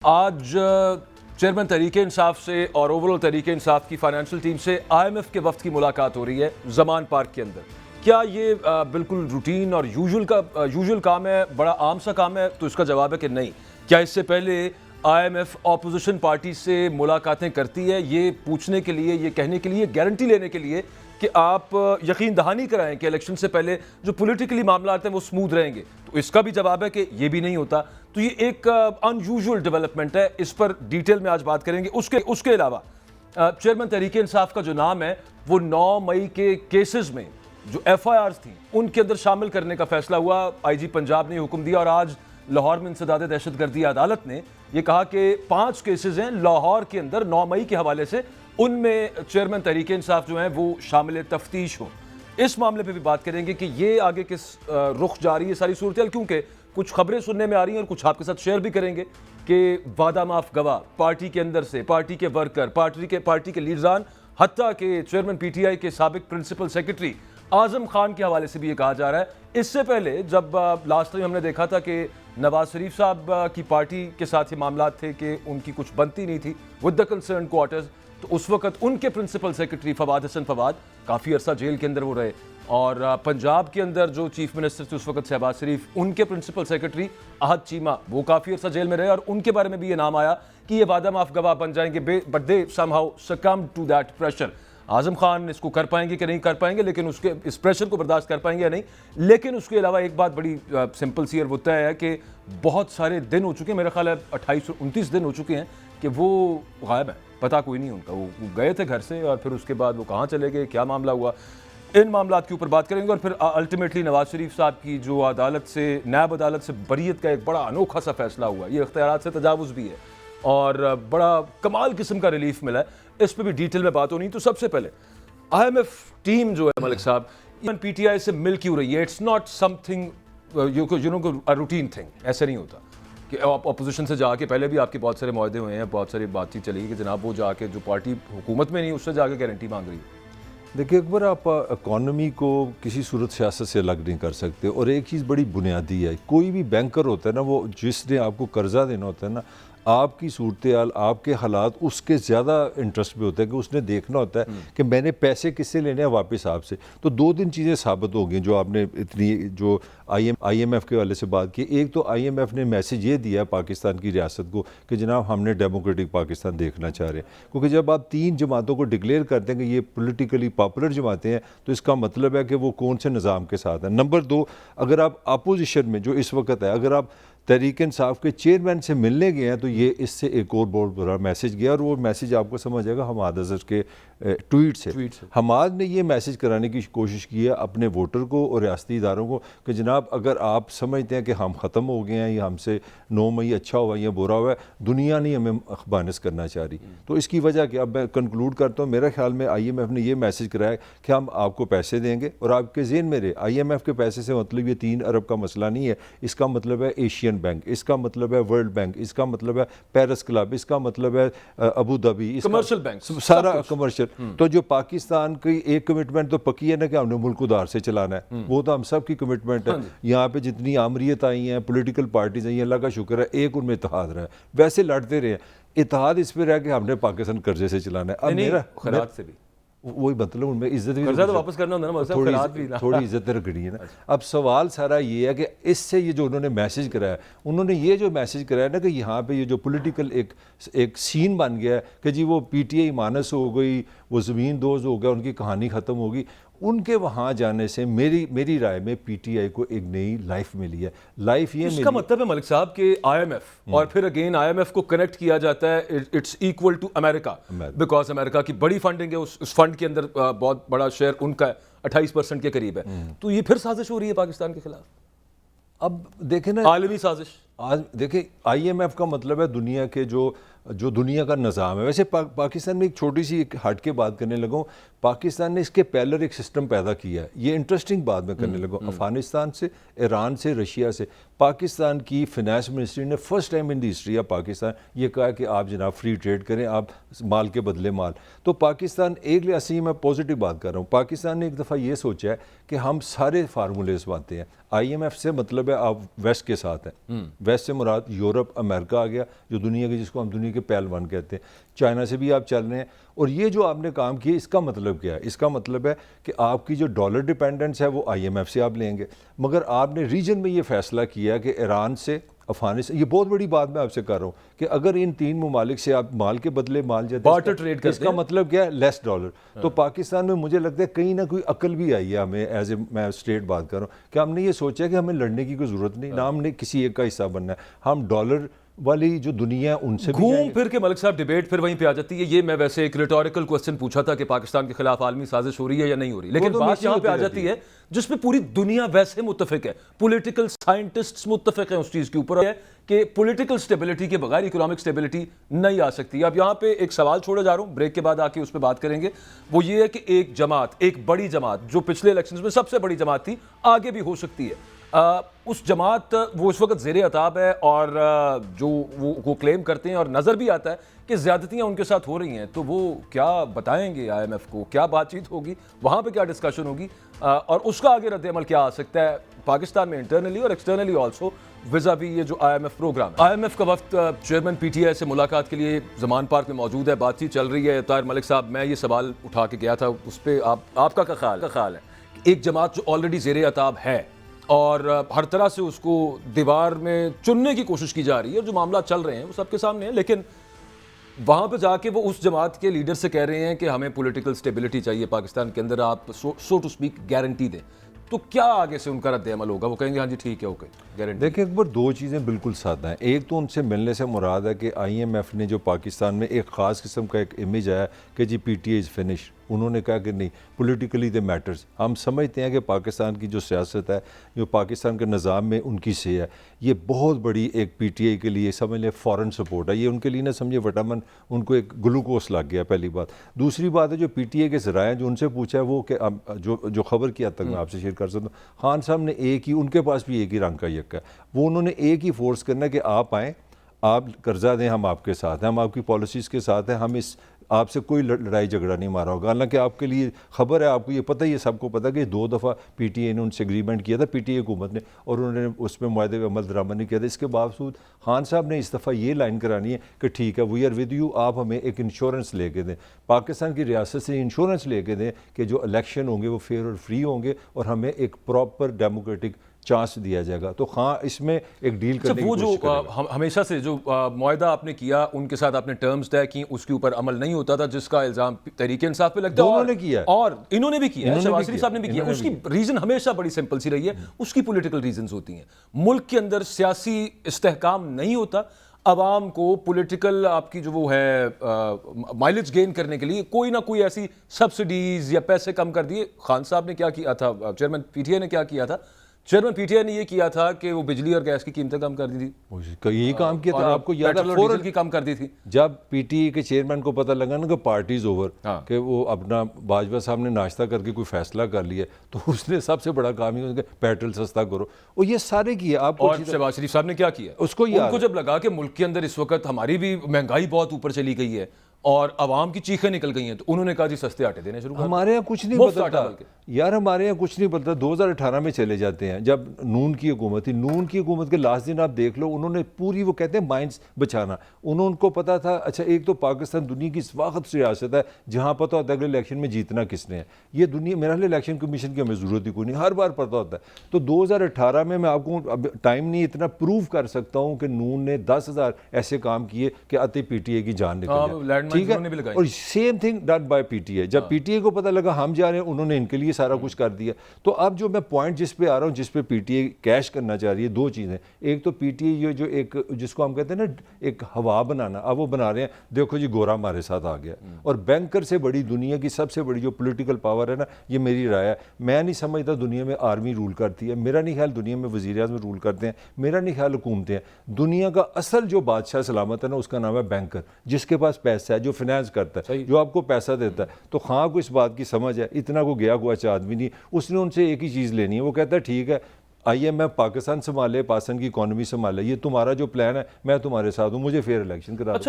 आज चेयरमैन तहरीके इंसाफ से और ओवरऑल तहरीके इंसाफ की फाइनेंशियल टीम से आईएमएफ के वफ्द की मुलाकात हो रही है जमान पार्क के अंदर। क्या ये बिल्कुल रूटीन और यूजुअल काम है, बड़ा आम सा काम है? तो इसका जवाब है कि नहीं। क्या इससे पहले आईएमएफ ऑपोजिशन पार्टी से मुलाकातें करती है ये पूछने के लिए, ये कहने के लिए, गारंटी लेने के लिए कि आप यकीन दहानी कराएं कि इलेक्शन से पहले जो पॉलिटिकली मामला आते हैं वो स्मूथ रहेंगे? तो इसका भी जवाब है कि ये भी नहीं होता। तो ये एक अनयूजुअल डेवलपमेंट है, इस पर डिटेल में आज बात करेंगे। उसके अलावा चेयरमैन तहरीके इंसाफ का जो नाम है वो 9 मई के केसेस में जो FIRs थी उनके अंदर शामिल करने का फैसला हुआ। IG पंजाब ने हुक्म दिया और आज लाहौर में इंसदाद दहशतगर्दी अदालत ने यह कहा कि 5 केसेस हैं लाहौर के अंदर 9 मई के हवाले से, उनमें चेयरमैन तहरीके इंसाफ जो हैं वो शामिल तफ्तीश हो। इस मामले पे भी बात करेंगे कि ये आगे किस रुख जा रही है सारी सूरत, क्योंकि कुछ खबरें सुनने में आ रही हैं और कुछ आपके साथ शेयर भी करेंगे कि वादा माफ गवाह पार्टी के अंदर से, पार्टी के वर्कर, पार्टी के लीडरान, हत्ता के चेयरमैन PTI के साबिक प्रिंसिपल सेक्रेटरी आजम खान के हवाले से भी ये कहा जा रहा है। इससे पहले जब लास्ट टाइम हमने देखा था कि नवाज शरीफ साहब की पार्टी के साथ ये मामला थे कि उनकी कुछ बनती नहीं थी विद द कंसर्न क्वार्टर्स, तो उस वक्त उनके प्रिंसिपल सेक्रेटरी फवाद हसन फवाद काफ़ी अरसा जेल के अंदर वो रहे, और पंजाब के अंदर जो चीफ मिनिस्टर थे उस वक्त शहबाज शरीफ, उनके प्रिंसिपल सेक्रेटरी अहद चीमा वो काफ़ी अरसा जेल में रहे, और उनके बारे में भी ये नाम आया कि ये वादा माफ गवाह बन जाएंगे, but they somehow succumb to that pressure. Azam Khan इसको कर पाएंगे कि नहीं कर पाएंगे, लेकिन उसके इस प्रेशर को बर्दाश्त कर पाएंगे या नहीं। लेकिन उसके अलावा एक बात बड़ी सिंपल सी और वो तय है कि बहुत सारे दिन हो चुके हैं, मेरा ख्याल है 28-29 दिन हो चुके हैं कि वो गायब है, पता कोई नहीं उनका। वो गए थे घर से और फिर उसके बाद वो कहाँ चले गए, क्या मामला हुआ, इन मामलों के ऊपर बात करेंगे। और फिर अल्टीमेटली नवाज शरीफ साहब की जो अदालत से, नैब अदालत से बरीयत का एक बड़ा अनोखा सा फैसला हुआ, ये इख्तियारात से तजावुज़ भी है और बड़ा कमाल किस्म का रिलीफ मिला है, इस पर भी डिटेल में बात होनी। तो सबसे पहले IMF टीम जो है मलिक साहब, PTI से मिल क्यों रही है? It's not something a routine thing, ऐसे नहीं होता कि आप अपोजिशन से जाके, पहले भी आपके बहुत सारे मुआहदे हुए हैं, बहुत सारी बातचीत चली कि जनाब वो जाके जो पार्टी हुकूमत में नहीं उससे जाके गारंटी मांग रही है। देखिए अकबर, आप इकॉनमी को किसी सूरत सियासत से अलग नहीं कर सकते, और एक चीज़ बड़ी बुनियादी है, कोई भी बैंकर होता है ना, वो जिसने आपको कर्जा देना होता है ना, आपकी सूरत हाल, आपके हालात उसके ज़्यादा इंटरेस्ट में होता है कि उसने देखना होता है कि मैंने पैसे किससे लेने हैं वापस आपसे। तो 2-3 चीज़ें साबित हो गई जो आपने इतनी जो IMF के वाले से बात की। एक तो IMF ने मैसेज ये दिया पाकिस्तान की रियासत को कि जनाब हमने डेमोक्रेटिक पाकिस्तान देखना चाह रहे हैं, क्योंकि जब आप 3 जमातों को डिक्लेयर करते हैं कि ये पोलिटिकली पॉपुलर जमातें हैं, तो इसका मतलब है कि वो कौन से निज़ाम के साथ हैं। नंबर 2, अगर आप अपोजिशन में जो इस वक्त है, अगर आप तहरीक इंसाफ के चेयरमैन से मिलने गए हैं, तो ये इससे एक और बहुत बड़ा मैसेज गया, और वो मैसेज आपको समझ आएगा हमाद अजहर के ट्वीट से। हमाद ने ये मैसेज कराने की कोशिश की है अपने वोटर को और रियासती इदारों को कि जनाब अगर आप समझते हैं कि हम ख़त्म हो गए हैं या हमसे 9 मई अच्छा हुआ या बुरा हुआ है, दुनिया नहीं हमें अखबानस करना चाह रही। तो इसकी वजह कि अब मैं कंक्लूड करता हूँ, मेरे ख्याल में IMF ने ये मैसेज कराया कि हम आपको पैसे देंगे, और आपके ज़हन में रहे IMF के पैसे से मतलब ये 3 अरब का मसला नहीं है, इसका मतलब है एशियन बैंक, इसका मतलब है वर्ल्ड बैंक, इसका मतलब है पेरिस क्लब, इसका मतलब है अबू धाबी, कमर्शियल बैंक, सारा कमर्शियल। तो जो पाकिस्तान की एक कमिटमेंट तो पक्की है ना कि हमने मुल्क उधार से चलाना है, वो तो हम सब की कमिटमेंट है। यहाँ पे जितनी आमरीत आई हैं, पॉलिटिकल पार्टीज आई हैं, अल्लाह का शुक्र है एक उनमें इत्तेहाद रहा है, वैसे लड़ते रहे। इत्तेहाद इस पर रहा कि हमने पाकिस्तान कर्जे से चलाना है। अब मेरा खराज से भी वही मतलब उनमें इज्जत भी तो वापस करना होता है ना, थोड़ी इज्जत रखनी है ना। अब सवाल सारा ये है कि इससे ये जो उन्होंने मैसेज कराया, उन्होंने ये जो मैसेज कराया ना कि यहाँ पे ये जो पॉलिटिकल एक सीन बन गया है कि जी वो PTI मानस हो गई, वो ज़मीन दोज हो गया, उनकी कहानी ख़त्म होगी। उनके वहाँ जाने से मेरी राय में PTI को एक नई लाइफ मिली है। लाइफ ये इसका मतलब है मलिक साहब कि IMF और फिर अगेन IMF को कनेक्ट किया जाता है, it's equal to America, because America की बड़ी फंडिंग है, उस फंड के अंदर बहुत बड़ा शेयर उनका 28% के करीब है। तो ये फिर साजिश हो रही है पाकिस्तान के खिलाफ। अब देखें ना, आलमी साजिश। आज देखिए IMF का मतलब है दुनिया के जो दुनिया का निज़ाम है। वैसे पाकिस्तान में एक छोटी सी एक हट के बात करने लगा हूँ, पाकिस्तान ने इसके पहले एक सिस्टम पैदा किया है। ये इंटरेस्टिंग बात मैं करने लगा हूँ। अफगानिस्तान से, ईरान से, रशिया से पाकिस्तान की फिनेंस मिनिस्ट्री ने first time in the history of Pakistan ये कहा कि आप जनाब फ्री ट्रेड करें, आप माल के बदले माल। तो पाकिस्तान एक लिहाज से मैं पॉजिटिव बात कर रहा हूँ, पाकिस्तान ने एक दफ़ा ये सोचा है कि हम सारे फार्मूले बांधते हैं। IMF से मतलब है आप वेस्ट के साथ हैं, वेस्ट से मुराद यूरोप अमेरिका आ गया, जो दुनिया के, जिसको हम दुनिया के पहलवान कहते हैं। चाइना से भी आप चल रहे हैं। और ये जो आपने काम किया, इसका मतलब क्या है? इसका मतलब है कि आपकी जो डॉलर डिपेंडेंस है वो IMF से आप लेंगे, मगर आपने रीजन में ये फैसला किया कि ईरान से, अफगानिस्तान, ये बहुत बड़ी बात मैं आपसे कर रहा हूँ कि अगर इन 3 ममालिक से आप माल के बदले माल जाते बार्टर ट्रेड करते हैं, इसका मतलब क्या है? Less dollar. तो पाकिस्तान में मुझे लगता है कहीं ना कोई अकल भी आई है हमें, एज ए मैं स्ट्रेट बात कर रहा हूँ, कि हमने ये सोचा कि हमें लड़ने की कोई ज़रूरत नहीं, ना हमने किसी एक का हिस्सा बनना है। हम डॉलर वाली जो दुनिया है उनसे भी घूम फिर के मलिक साहब डिबेट फिर वहीं पे आ जाती है। ये मैं वैसे एक रिटोरिकल क्वेश्चन पूछा था कि पाकिस्तान के खिलाफ आलमी साजिश हो रही है या नहीं हो रही, लेकिन तो बात मिक्स यहाँ पे आ होती जाती है जिसमें पूरी दुनिया वैसे मुत्तफिक है, पॉलिटिकल साइंटिस्ट्स मुत्तफिक हैं उस चीज के ऊपर है कि पॉलिटिकल स्टेबिलिटी के बगैर इकोनॉमिक स्टेबिलिटी नहीं आ सकती। अब यहाँ पे एक सवाल छोड़े जा रहा हूँ, ब्रेक के बाद आके उस पर बात करेंगे। वो ये है कि एक जमात, एक बड़ी जमात जो पिछले इलेक्शंस में सबसे बड़ी जमात थी, आगे भी हो सकती है। उस जमात, वो इस वक्त ज़ेरे अताब है और जो वो क्लेम करते हैं और नज़र भी आता है कि ज़्यादतियाँ उनके साथ हो रही हैं, तो वो क्या बताएंगे IMF को? क्या बातचीत होगी वहाँ पे, क्या डिस्कशन होगी और उसका आगे रद्द-ए-अमल क्या आ सकता है पाकिस्तान में इंटरनली और एक्सटर्नली ऑल्सो विज़ावी ये जो IMF प्रोग्राम है। IMF का वक्त चेयरमैन PTI से मुलाकात के लिए ज़मान पार्क में मौजूद है, बातचीत चल रही है। ताहिर मलिक साहब, मैं ये सवाल उठा के गया था, उस पर आपका क्या ख्याल है? एक जमात जो ऑलरेडी ज़ेरे अताब है और हर तरह से उसको दीवार में चुनने की कोशिश की जा रही है, और जो मामला चल रहे हैं वो सबके सामने है, लेकिन वहाँ पे जाके वो उस जमात के लीडर से कह रहे हैं कि हमें पॉलिटिकल स्टेबिलिटी चाहिए पाकिस्तान के अंदर, आप सो टू स्पीक गारंटी दें, तो क्या आगे से उनका रद्द-ए-अमल होगा? वो कहेंगे हाँ जी ठीक है, ओके, गारंटी। देखिए अकबर, 2 चीज़ें बिल्कुल सादा हैं। एक तो उनसे मिलने से मुराद है कि IMF ने जो पाकिस्तान में एक ख़ास किस्म का एक इमेज आया कि जी PTI इज़ फिनिश, उन्होंने कहा कि नहीं, पॉलिटिकली दे मैटर्स। हम समझते हैं कि पाकिस्तान की जो सियासत है, जो पाकिस्तान के निज़ाम में उनकी से है, ये बहुत बड़ी एक PTI के लिए समझ लें फॉरेन सपोर्ट है। ये उनके लिए ना समझे विटामिन, उनको एक ग्लूकोस लग गया, पहली बात। दूसरी बात है जो PTI के ज़राए जो उनसे पूछा है वो कि जो खबर की हद तक मैं आपसे शेयर कर सकता हूँ, खान साहब ने एक ही, उनके पास भी एक ही रंग का यक्का है, वो उन्होंने एक ही फोर्स करना है कि आप आएँ, आप कर्जा दें, हम आपके साथ हैं, हम आपकी पॉलिसीज़ के साथ हैं, हम इस आपसे कोई लड़ाई झगड़ा नहीं मारा होगा। हालांकि आपके लिए खबर है, आपको ये पता ही है, सबको पता है कि 2 दफ़ा PTI ने उनसे एग्रीमेंट किया था, PTI हुकूमत ने, और उन्होंने उसमें मुआहदे पे अमल दरामद नहीं किया था। इसके बावजूद खान साहब ने इस दफ़ा ये लाइन करानी है कि ठीक है, वी आर विद यू, आप हमें एक इंश्योरेंस लेके दें, पाकिस्तान की रियासत से इंश्योरेंस लेके दें कि जो इलेक्शन होंगे वो फेयर और फ्री होंगे और हमें एक प्रॉपर डेमोक्रेटिक चांस दिया जाएगा। तो हाँ, इसमें एक डील करने वो की जो कोशिश करेगा। हमेशा से जो मुआहदा आपने किया, उनके साथ आपने टर्म्स तय की, उसके ऊपर अमल नहीं होता था, जिसका इल्जाम तहरीक इंसाफ पे लगता है, दोनों ने किया है। और इन्होंने भी किया है, शहबाज शरीफ साहब ने भी किया। इन्होंने उसकी रीजन हमेशा बड़ी सिंपल सी रही है, उसकी पॉलिटिकल रीजंस होती हैं। मुल्क के अंदर सियासी इस्तेहकाम नहीं होता, अवाम को पॉलिटिकल आपकी जो वो है माइलेज गेन करने के लिए कोई ना कोई ऐसी सब्सिडीज या पैसे कम कर दिए। खान साहब ने क्या किया था, चेयरमैन PTI ने क्या किया था? चेयरमैन PTI ने ये किया था कि वो बिजली और गैस की कीमतें कम कर दी थी, यही काम किया था, आपको याद है, पेट्रोल और डीजल की कम कर दी थी। जब PTI के चेयरमैन को पता लगा ना कि पार्टीज ओवर, हाँ। कि वो अपना बाजवा साहब ने नाश्ता करके कोई फैसला कर लिया, तो उसने सबसे बड़ा काम ही उसके पेट्रोल सस्ता करो, और ये सारे किए। आपको और शहबाज शरीफ साहब ने क्या किया? उसको उनको जब लगा कि मुल्क के अंदर इस वक्त हमारी भी महंगाई बहुत ऊपर चली गई है और आवाम की चीखें निकल गई हैं, तो उन्होंने कहा जी सस्ते आटे देने शुरू कर। हमारे यहाँ कुछ नहीं बदलता यार, हमारे यहाँ कुछ नहीं बदलता। 2018 में चले जाते हैं जब नून की हुकूमत थी, नून की हुकूमत के लास्ट दिन आप देख लो, उन्होंने पूरी, वो कहते हैं माइंड्स बचाना, उनको पता था। अच्छा, एक तो पाकिस्तान दुनिया की इस वक्त रियासत है जहाँ पता होता है अगले इलेक्शन में जीतना किसने है। ये दुनिया, मेरा इलेक्शन कमीशन की हमें ज़रूरत ही कोई नहीं, हर बार पता होता है। तो 2018 में मैं आपको अब टाइम नहीं इतना प्रूव कर सकता हूँ कि नून ने 10,000 ऐसे काम किए कि अति PTI की जान निकल जाए, ठीक है। और same thing done by PTI। जब PTI को पता लगा हम जा रहे हैं, उन्होंने इनके लिए सारा कुछ कर दिया। तो अब जो मैं पॉइंट जिस पे आ रहा हूँ, जिस पे PTI कैश करना चाह रही है, 2 चीज़ें। एक तो PTI ये जो एक, जिसको हम कहते हैं ना एक हवा बनाना, अब वो बना रहे हैं, देखो जी गोरा हमारे साथ आ गया। और बैंकर से बड़ी, दुनिया की सबसे बड़ी जो पॉलिटिकल पावर है ना, ये मेरी राय है, मैं नहीं समझता दुनिया में आर्मी रूल करती है, मेरा नहीं ख्याल दुनिया में वज़ीर आज़म रूल करते हैं, मेरा नहीं ख्याल हुकूमतें हैं। दुनिया का असल जो बादशाह सलामत है ना, उसका नाम है बैंकर, जिसके पास पैसा है, जो फाइनेंस करता है, जो आपको पैसा देता है। तो हाँ को इस बात की समझ है, इतना को गया हुआ अच्छा आदमी नहीं, उसने उनसे एक ही चीज़ लेनी है, वो कहता है ठीक है IMF पाकिस्तान संभाले, पाकिस्तान की इकॉनमी संभाले, ये तुम्हारा जो प्लान है, मैं तुम्हारे साथ हूँ, मुझे फेयर इलेक्शन करा दो।